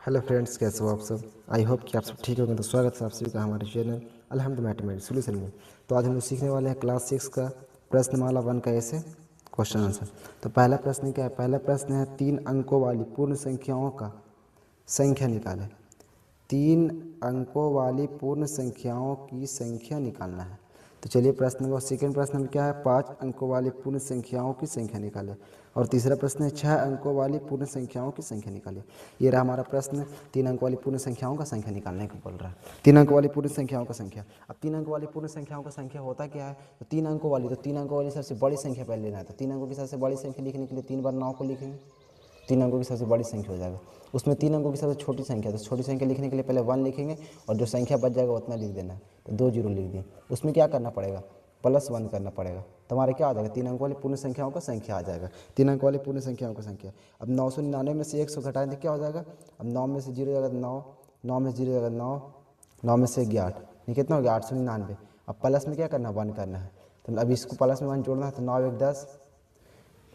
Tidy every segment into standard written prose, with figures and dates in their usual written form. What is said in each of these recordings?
Hello friends, कैसे हो आप सब। आई होप कि आप सब ठीक होंगे। तो स्वागत है आप सभी का हमारे चैनल अलहम्द मैथमेटिक्स सोल्यूशन में। तो आज हम लोग सीखने वाले हैं क्लास 6 का प्रश्नमाला 1 का ऐसे क्वेश्चन आंसर। तो पहला प्रश्न क्या है? पहला प्रश्न है 3 अंकों वाली पूर्ण संख्याओं का संख्या निकालें। 3 अंकों वाली पूर्ण संख्याओं की संख्या निकालना है। तो चलिए प्रश्न नंबर सेकेंड प्रश्न में क्या है? 5 अंकों वाली पूर्ण संख्याओं की संख्या निकालें। और तीसरा प्रश्न है 6 अंकों वाली पूर्ण संख्याओं की संख्या निकालें। ये रहा हमारा प्रश्न। 3 अंक वाली पूर्ण संख्याओं का संख्या निकालने को बोल रहा है। 3 अंक वाली पूर्ण संख्याओं का संख्या। अब 3 अंक वाली पूर्ण संख्याओं का संख्या होता क्या है? तो 3 अंकों वाली, तो 3 अंकों वाली सबसे बड़ी संख्या पहले लेना है। तो 3 अंकों की सबसे बड़ी संख्या लिखने के लिए 3 बार 9 को लिखेंगे। 3 अंकों की सबसे बड़ी संख्या हो जाएगा। उसमें 3 अंकों की सबसे छोटी संख्या, तो छोटी संख्या लिखने के लिए पहले 1 लिखेंगे और जो संख्या बच जाएगा उतना लिख देना है। तो 2 जीरो लिख दिए। उसमें क्या करना पड़ेगा? +1 करना पड़ेगा। तो हमारे क्या आ जाएगा? 3 अंक वाली पूर्ण संख्याओं का संख्या आ जाएगा। 3 अंक वाली पूर्ण संख्याओं का संख्या। अब 999 में से 100 घटाएं तो क्या हो जाएगा? अब 9 में से 0 जाएगा 9, 9 में से 0 जाएगा 9, 9 में से 8, ये कितना हो गया? 899। अब प्लस में क्या करना है? 1 करना है। तो अब इसको प्लस में 1 जोड़ना है। तो 9 1 10,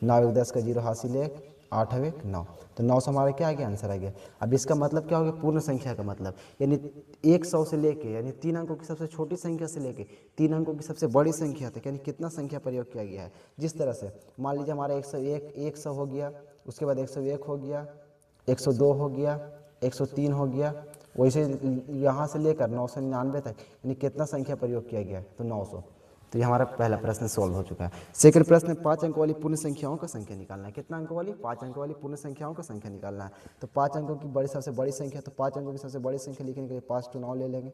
9 1 10 का 0 हासिल 1, 8 1 9। तो 9 से हमारा क्या आ गया? आंसर आ गया। अब इसका मतलब क्या हो गया? पूर्ण संख्या का मतलब यानी 100 से लेके, यानी 3 अंकों की सबसे छोटी संख्या से लेके 3 अंकों की सबसे बड़ी संख्या तक, यानी कितना संख्या प्रयोग किया गया है। जिस तरह से मान लीजिए हमारा 101 100 हो गया, उसके बाद 101 हो गया, 102 हो गया, 103 हो गया, वैसे यहाँ से लेकर 999 तक यानी कितना संख्या प्रयोग किया गया है? तो 900। तो ये हमारा पहला प्रश्न सॉल्व हो चुका है। सेकंड प्रश्न 5 अंक वाली पूर्ण संख्याओं का संख्या निकालना है। कितना अंक वाली? 5 अंक वाली पूर्ण संख्याओं का संख्या निकालना है। तो 5 अंकों की बड़ी सबसे बड़ी संख्या, तो 5 अंकों की सबसे बड़ी संख्या लिखने के लिए 5 to 9 ले लेंगे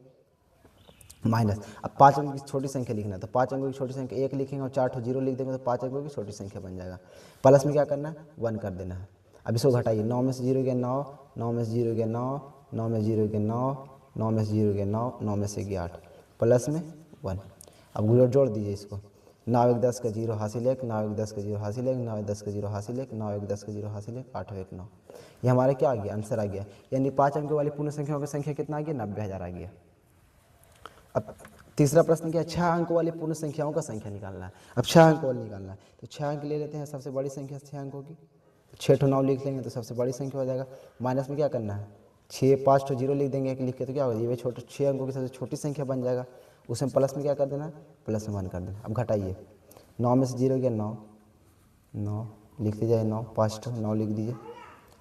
माइनस। अब 5 अंकों की छोटी संख्या लिखना है। तो 5 अंकों की छोटी संख्या 1 लिखेंगे और 4 0 लिख देंगे तो 5 अंकों की छोटी संख्या बन जाएगा। प्लस में क्या करना है? 1 कर देना है। अब इसको घटाइए। 9 में से 0 गया 9, 9 में से 0 गया 9, 9 में से 0 गया 9, 9 में से 0 गया 9, 9 में से गया 8, प्लस में 1। अब जोड़ दीजिए इसको। 9 1 10 का 0 हासिल 1, 9 1 10 का 0 हासिल 1, 9 1 10 का 0 हासिल 1, 9 1 10 का 0 हासिल 1, 8 1 9। ये हमारे क्या आ गया? आंसर आ गया। यानी 5 अंकों वाली पूर्ण संख्याओं की संख्या कितना आ गया? 90,000 आ गया। अब तीसरा प्रश्न क्या है? 6 अंक वाली पूर्ण संख्याओं का संख्या निकालना है। अब 6 अंक वाली निकालना है। तो 6 अंक ले लेते हैं, सबसे बड़ी संख्या 6 अंकों की। 6 to 9 लिख लेंगे तो सबसे बड़ी संख्या हो जाएगा। माइनस में क्या करना है? 6 5 to 0 लिख देंगे, एक लिख के, तो क्या होगा? ये छोटे 6 अंकों की सबसे छोटी संख्या बन जाएगा। उसमें प्लस में क्या कर देना? प्लस में 1 कर देना। अब घटाइए। 9 में से 0 गया 9, 9 लिखते जाए 9, 5 to 9 लिख दीजिए।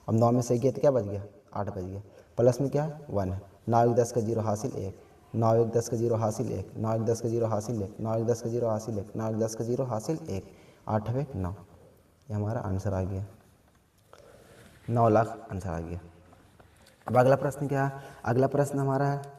अब 9 में से गया तो क्या बच गया? 8 बच गया। प्लस में क्या है? 1 है। 9 1 10 का 0 हासिल 1, 9 1 10 का 0 हासिल 1, 9 1 10 का 0 हासिल 1, 9 1 10 का 0 हासिल 1, 9 1 10 का 0 हासिल 1, 8 1 9। ये हमारा आंसर आ गया। 9 लाख आंसर आ गया। अब अगला प्रश्न क्या है? अगला प्रश्न हमारा है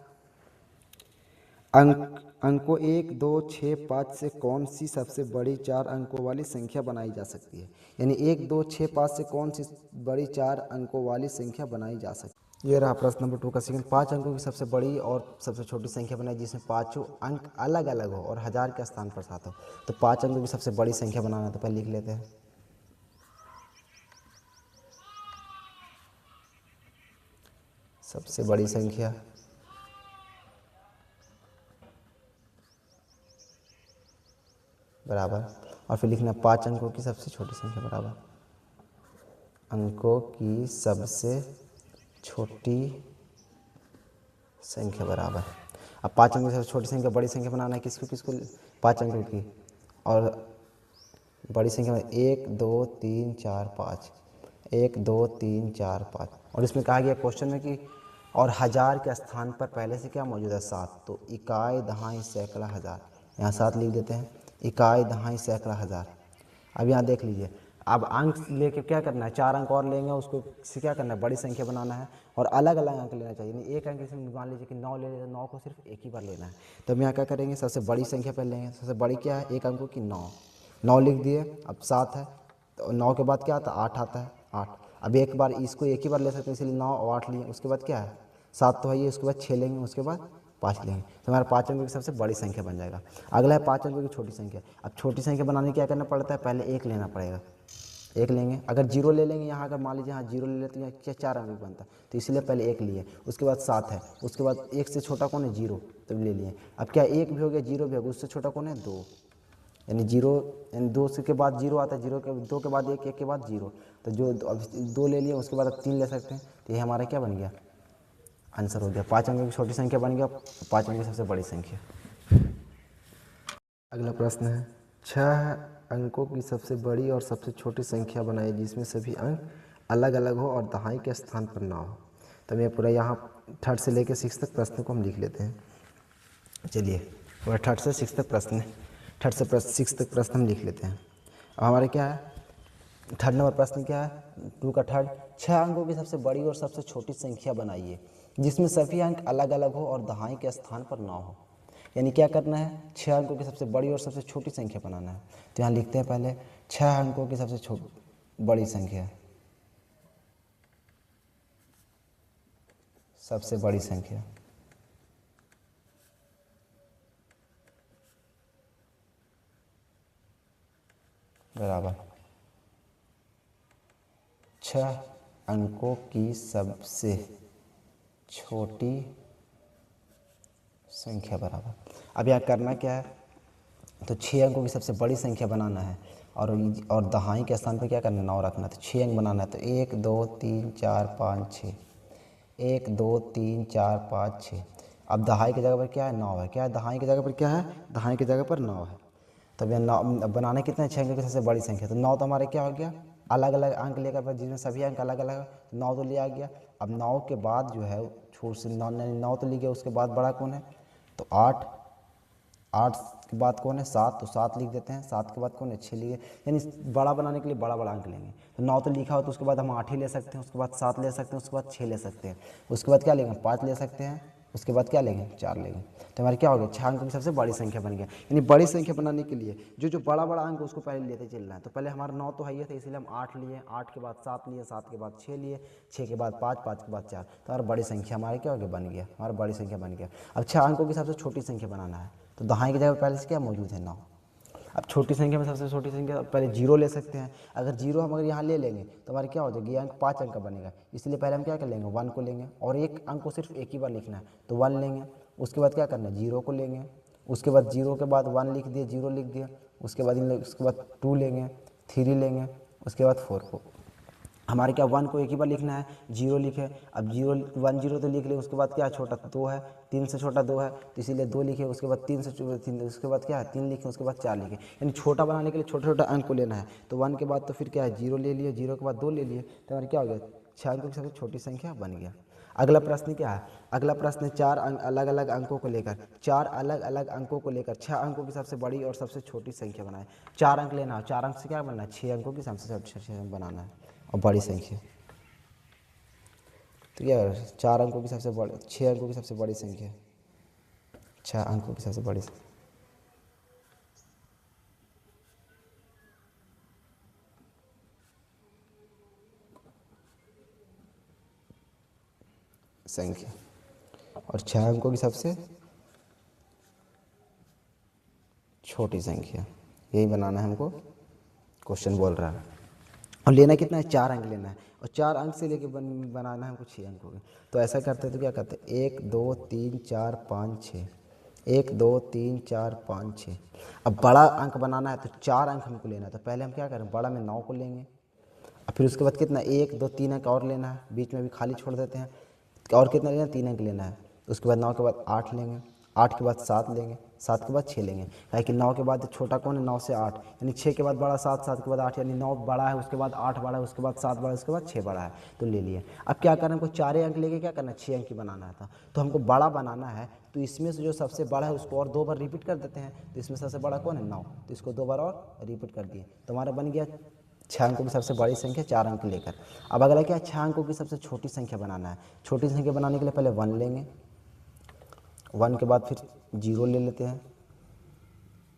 अंकों 1 2 6 5 से कौन सी सबसे बड़ी 4 अंकों वाली संख्या बनाई जा सकती है। यानी 1 2 6 5 से कौन सी बड़ी 4 अंकों वाली संख्या बनाई जा सकती है। ये रहा प्रश्न नंबर 2 का सेकंड। 5 अंकों की सबसे बड़ी और सबसे छोटी संख्या बनाई जिसमें पाँचों अंक अलग अलग हो और हजार के स्थान पर साथ हो। तो 5 अंकों की सबसे बड़ी संख्या बनाना, तो पहले लिख लेते हैं। सबसे बड़ी संख्या बराबर, और फिर लिखना 5 अंकों की सबसे छोटी संख्या बराबर अंकों की सबसे छोटी संख्या बराबर। अब 5 अंकों की सबसे छोटी संख्या बड़ी संख्या बनाना है। किसको किसको? 5 अंकों की। और बड़ी संख्या में 1 2 3 4 5, 1 2 3 4 5। और इसमें कहा गया क्वेश्चन में कि और हजार के स्थान पर पहले से क्या मौजूद है? 7। तो इकाई दहाई सैकड़ा हज़ार, यहाँ 7 लिख देते हैं। इकाई दहाई सैकड़ा हज़ार। अब यहाँ देख लीजिए। अब अंक लेके क्या करना है? 4 अंक और लेंगे, उसको से क्या करना है? बड़ी संख्या बनाना है और अलग अलग अंक लेना चाहिए। नहीं एक अंक इसमें मान लीजिए कि 9 ले लेते, 9 को सिर्फ एक ही बार लेना है। तो हम यहाँ क्या करेंगे? सबसे बड़ी संख्या पहले लेंगे। सबसे बड़ी क्या है? 1 अंकों की 9, 9 लिख दिए। अब 7 है तो 9 के बाद क्या आता है? 8 आता है, 8। अब एक बार इसको एक ही बार ले सकते हैं, इसलिए 9 और 8 लिए। उसके बाद क्या है? 7 तो है ये, उसके बाद 6 लेंगे, उसके बाद 5 लेंगे। तो हमारा 5 अंकों की सबसे बड़ी संख्या बन जाएगा। अगला है 5 अंकों की छोटी संख्या। अब छोटी संख्या बनाने क्या करना पड़ता है? पहले 1 लेना पड़ेगा। 1 लेंगे। अगर 0 ले लेंगे यहाँ, अगर मान लीजिए यहाँ 0 ले लेते हैं, क्या 4 अंक बनता है, तो इसलिए पहले 1 लिए। उसके बाद 7 है, उसके बाद 1 से छोटा कौन है? 0, तब ले लिए। अब क्या 1 भी हो गया, 0 भी हो गया, उससे छोटा कौन है? 2। यानी 0, यानी 2 के बाद 0 आता है, 0 के 2 के बाद 1, 1 के बाद 0। तो जो अब 2 ले लिए, उसके बाद अब 3 ले सकते हैं। तो ये हमारा क्या बन गया? आंसर हो गया। 5 अंकों की छोटी संख्या बन गया, 5 अंकों की सबसे बड़ी संख्या। अगला प्रश्न है 6 अंकों की सबसे बड़ी और सबसे छोटी संख्या बनाइए जिसमें सभी अंक अलग अलग हो और दहाई के स्थान पर ना हो। तो मैं पूरा यहाँ 3rd से लेकर 6 तक प्रश्न को हम लिख लेते हैं। चलिए पूरा 3rd से 6 तक प्रश्न, 3rd से 6 तक प्रश्न हम लिख लेते हैं। अब हमारे क्या है 3rd नंबर प्रश्न क्या है 2 का 3rd, 6 अंकों की सबसे बड़ी और सबसे छोटी संख्या बनाइए जिसमें सभी अंक अलग अलग हो और दहाई के स्थान पर ना हो। यानी क्या करना है 6 अंकों की सबसे बड़ी और सबसे छोटी संख्या बनाना है। तो यहाँ लिखते हैं पहले 6 अंकों की सबसे बड़ी संख्या, सबसे बड़ी संख्या बराबर 6 अंकों की सबसे छोटी संख्या बराबर। अब यहाँ करना क्या है तो 6 अंकों की सबसे बड़ी संख्या बनाना है और दहाई के स्थान पर क्या करना है 9 रखना है। तो 6 अंक बनाना है तो 1 2 3 4 5 6, 1 2 3 4 5 6। अब दहाई की जगह पर क्या है 9 है, क्या है दहाई की जगह पर क्या है, दहाई की जगह पर 9 है। तब यह 9 बनाने कितने 6 अंकों की सबसे बड़ी संख्या, तो 9 तो हमारे क्या हो गया अलग अलग अंक लेकर पर जिसमें सभी अंक अलग अलग, 9 तो लिया गया। अब 9 के बाद जो है छोट से 9 तो लिया गया, उसके बाद बड़ा कौन है तो 8, 8 के बाद कौन है 7, तो 7 लिख देते हैं। 7 के बाद कौन है 6 लिए, यानी बड़ा बनाने के लिए बड़ा बड़ा अंक लेंगे। तो 9 तो लिखा हो तो उसके बाद हम 8 ही ले सकते हैं, उसके बाद 7 ले सकते हैं, उसके बाद 6 ले सकते हैं, उसके बाद क्या लेंगे 5 ले सकते हैं, उसके बाद क्या लेंगे 4 लेंगे। तो हमारे क्या हो गया 6 अंकों की सबसे बड़ी संख्या बन गया। यानी बड़ी संख्या बनाने के लिए जो बड़ा बड़ा अंक उसको पहले लेते चलना है। तो पहले हमारा 9 तो है ही था इसलिए हम 8 लिए, 8 के बाद 7 लिए, 7 के बाद 6 लिए, 6 के बाद 5, 5 के बाद 4। तो हमारी बड़ी संख्या हमारे क्या हो गया बन गया, हमारा बड़ी संख्या बन गया। अब 6 अंकों की सबसे छोटी संख्या बनाना है तो दहाई की जगह पहले से क्या मौजूद है 9। अब छोटी संख्या में सबसे छोटी संख्या पहले 0 ले सकते हैं। अगर 0 हम अगर यहाँ ले लेंगे तो हमारे क्या हो जाएगा ये अंक 5 अंक का बनेगा, इसलिए पहले हम क्या कर लेंगे 1 को लेंगे और एक अंक को सिर्फ एक ही बार लिखना है तो 1 लेंगे। उसके बाद क्या करना है 0 को लेंगे, उसके बाद 0 के बाद 1 लिख दिए, 0 लिख दिया, उसके बाद 2 लेंगे, 3 लेंगे, उसके बाद 4 को। हमारे क्या 1 को एक ही बार लिखना है 0 लिखे। अब 0 1 0 तो लिख ले, उसके बाद क्या छोटा 2 है, 3 से छोटा 2 है तो इसीलिए 2 लिखे। उसके बाद 3 से 3, उसके बाद क्या है 3 लिखे, उसके बाद 4 लिखे। यानी छोटा बनाने के लिए छोटा छोटा अंक को लेना है। तो 1 के बाद तो फिर क्या है 0 ले लिए, 0 के बाद 2 ले लिए, तो हमारे क्या हो गया 6 अंकों की सबसे छोटी संख्या बन गया। अगला प्रश्न क्या है, अगला प्रश्न 4 अलग अलग अंकों को लेकर, 4 अलग अलग अंकों को लेकर 6 अंकों की सबसे बड़ी और सबसे छोटी संख्या बनाए। 4 अंक लेना है, 4 अंक से क्या बनना है 6 अंकों की सबसे छोटी बनाना है और बड़ी संख्या। तो क्या 4 अंकों की सबसे बड़ी, 6 अंकों की सबसे बड़ी संख्या, 6 अंकों की सबसे बड़ी संख्या और 6 अंकों की सबसे छोटी संख्या, यही बनाना है हमको, क्वेश्चन बोल रहा है। और लेना कितना है 4 अंक लेना है और 4 अंक से लेके बनाना है हमको 6 अंकों के। तो ऐसा करते हैं तो क्या करते हैं 1 2 3 4 5 6, 1 2 3 4 5 6। अब बड़ा अंक बनाना है तो 4 अंक हमको लेना है। तो पहले हम क्या करें बड़ा में 9 को लेंगे, और फिर उसके बाद कितना 1 2 3 अंक और लेना है, बीच में भी खाली छोड़ देते हैं। और कितना लेना है 3 अंक लेना है। उसके बाद 9 के बाद 8 लेंगे, 8 के बाद 7 लेंगे, 7 के बाद 6 लेंगे। काहे कि 9 के बाद छोटा कौन है 9 से 8, यानी 6 के बाद बड़ा 7, 7 के बाद 8, यानी 9 बड़ा है, उसके बाद 8 बड़ा है, उसके बाद 7 बड़ा है, उसके बाद 6 बड़ा है, तो ले लिए। अब क्या करना है हमको 4 अंक लेके क्या करना है 6 अंक की बनाना था। तो हमको बड़ा बनाना है तो इसमें से जो सबसे बड़ा है उसको और 2 बार रिपीट कर देते हैं। तो इसमें सबसे बड़ा कौन है 9, तो इसको 2 बार और रिपीट कर दिए तो हमारा बन गया 6 अंकों की सबसे बड़ी संख्या 4 अंक लेकर। अब अगला क्या है 6 अंकों की सबसे छोटी संख्या बनाना है। छोटी संख्या बनाने के लिए पहले 1 लेंगे, 1 के बाद फिर 0 ले लेते हैं,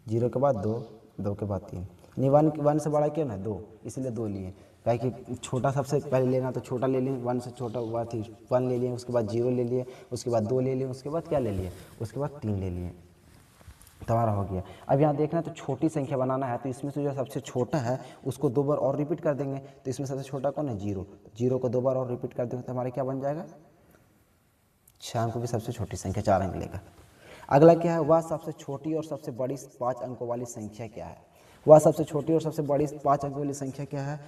0 के बाद 2, 2 के बाद 3, नहीं 1 से बड़ा क्यों ना 2, इसलिए 2 लिए। काहे कि छोटा सबसे पहले लेना तो छोटा ले लें, 1 से छोटा हुआ थी 1 ले लिए, उसके बाद 0 ले लिए, उसके बाद 2 ले लिए, उसके बाद क्या ले लिए, उसके बाद 3 ले लिए, तो हमारा हो गया। अब यहाँ देखना तो छोटी संख्या बनाना है तो इसमें से जो सबसे छोटा है उसको 2 बार और रिपीट कर देंगे। तो इसमें सबसे छोटा कौन है 0, 0 को 2 बार और रिपीट कर देंगे तो हमारे क्या बन जाएगा 6 अंकों की सबसे छोटी संख्या 4 अंक लेकर। अगला क्या है वह सबसे छोटी और सबसे बड़ी 5 अंकों वाली संख्या क्या है। वह सबसे छोटी और सबसे बड़ी 5 अंकों वाली संख्या क्या है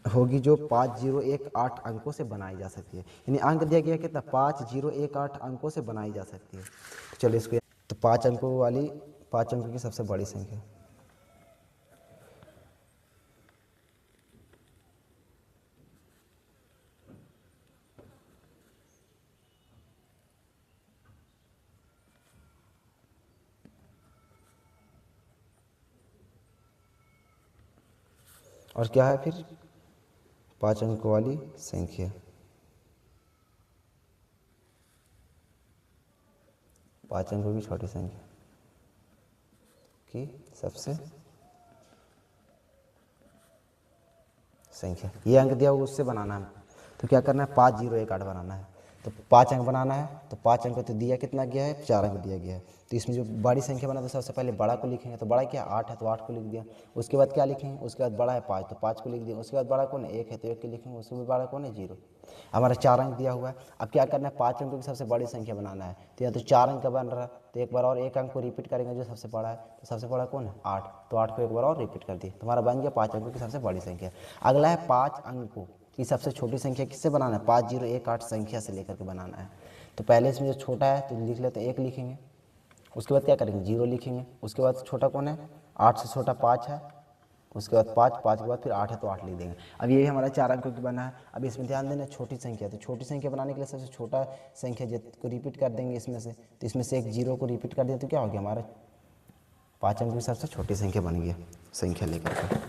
होगी जो 5018 अंकों से बनाई जा सकती है। यानी अंक दिया गया कितना, 5018 अंकों से बनाई जा सकती है। तो चलिए इसको, तो 5 अंकों की सबसे बड़ी संख्या, और क्या है फिर 5 अंकों वाली संख्या, 5 अंकों की छोटी संख्या की सबसे संख्या, ये अंक दिया हुआ उससे बनाना है। तो क्या करना है, 5018 बनाना है। तो 5 अंक बनाना है, तो 5 अंक तो दिया कितना गया है, 4 अंक दिया गया है। तो इसमें जो बड़ी संख्या बना, तो सबसे पहले बड़ा को लिखेंगे। तो बड़ा क्या, 8 है, तो 8 को लिख दिया। उसके बाद क्या लिखेंगे, उसके बाद बड़ा है 5, तो 5 को लिख दिया। उसके बाद बड़ा कौन है, 1 है, तो 1 के लिखेंगे। उसके बाद बड़ा कौन है, 0। हमारा 4 अंक दिया हुआ है। अब क्या करना है, 5 अंकों की सबसे बड़ी संख्या बनाना है। तो या तो 4 अंक का बन रहा है, तो एक बार और 1 अंक को रिपीट करेंगे जो सबसे बड़ा है। तो सबसे बड़ा कौन है, 8, तो 8 को एक बार और रिपीट कर दिए। तो हमारा बन गया 5 अंकों की सबसे बड़ी संख्या। अगला है 5 अंकों की सबसे छोटी संख्या, किससे बनाना है, 5018 संख्या से लेकर के बनाना है। तो पहले इसमें जो छोटा है तो लिख लेते हैं, 1 लिखेंगे। उसके बाद क्या करेंगे, 0 लिखेंगे। उसके बाद छोटा कौन है, 8 से छोटा 5 है। उसके बाद 5 के बाद फिर 8 है, तो 8 लिख देंगे। अब ये हमारा 4 अंकों की बना है। अब इसमें ध्यान देना, छोटी संख्या, तो छोटी संख्या बनाने के लिए सबसे छोटा संख्या को रिपीट कर देंगे इसमें से। तो इसमें से एक 0 को रिपीट कर दिया, तो क्या हो गया, हमारा 5 अंकों की सबसे छोटी संख्या बन गया संख्या लेकर के।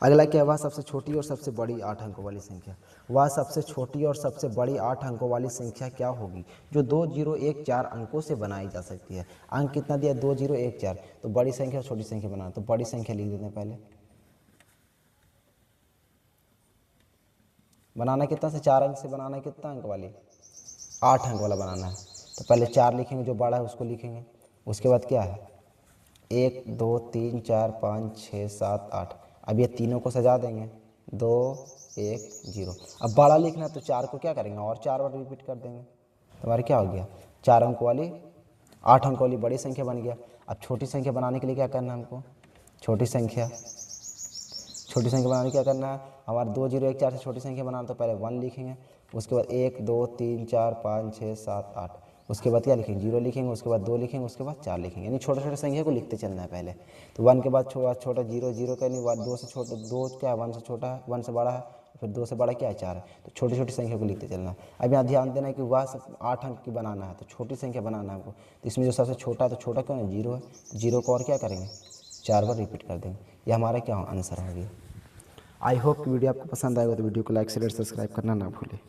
अगला क्या, वह सबसे छोटी और सबसे बड़ी 8 अंकों वाली संख्या। वह सबसे छोटी और सबसे बड़ी 8 अंकों वाली संख्या क्या होगी, जो 2014 अंकों से बनाई जा सकती है। अंक कितना दिया, 2014। तो बड़ी संख्या और छोटी संख्या बनाना, तो बड़ी संख्या लिख देते हैं पहले। बनाना कितना से, 4 अंक से बनाना है, कितना अंक वाली, 8 अंक वाला बनाना है। तो पहले 4 लिखेंगे, जो बड़ा है उसको लिखेंगे। उसके बाद क्या है, 1 2 3 4 5 6 7 8। अब ये तीनों को सजा देंगे, 2 1 0। अब बड़ा लिखना है, तो 4 को क्या करेंगे, और 4 बार रिपीट कर देंगे। तो हमारे क्या हो गया, 4 अंक वाली 8 अंक वाली बड़ी संख्या बन गया। अब छोटी संख्या बनाने के लिए क्या करना है हमको, छोटी संख्या बनाने क्या करना है, हमारे 2014 से छोटी संख्या बनाना। तो पहले 1 लिखेंगे। उसके बाद 1 2 3 4 5 6 7 8। उसके बाद क्या लिखेंगे, 0 लिखेंगे। उसके बाद 2 लिखेंगे। उसके बाद 4 लिखेंगे। यानी छोटे छोटे संख्या को लिखते चलना है पहले। तो 1 के बाद छोटा 0, 0 का नहीं, 2 से छोटा, 2 क्या है, 1 से छोटा है, 1 से बड़ा है, फिर 2 से बड़ा क्या है, 4 है। तो छोटी छोटी संख्या को लिखते चलना है। अब यहाँ ध्यान देना है कि वह 8 अंक की बनाना है, तो छोटी संख्या बनाना है हमको। तो इसमें जो सबसे छोटा है, तो छोटा क्यों है, 0 है। तो 0 को और क्या करेंगे, 4 बार रिपीट कर देंगे। ये हमारा क्या आंसर हो गया। आई होप कि वीडियो आपको पसंद आएगा, तो वीडियो को लाइक शेयर सब्सक्राइब करना ना भूलें।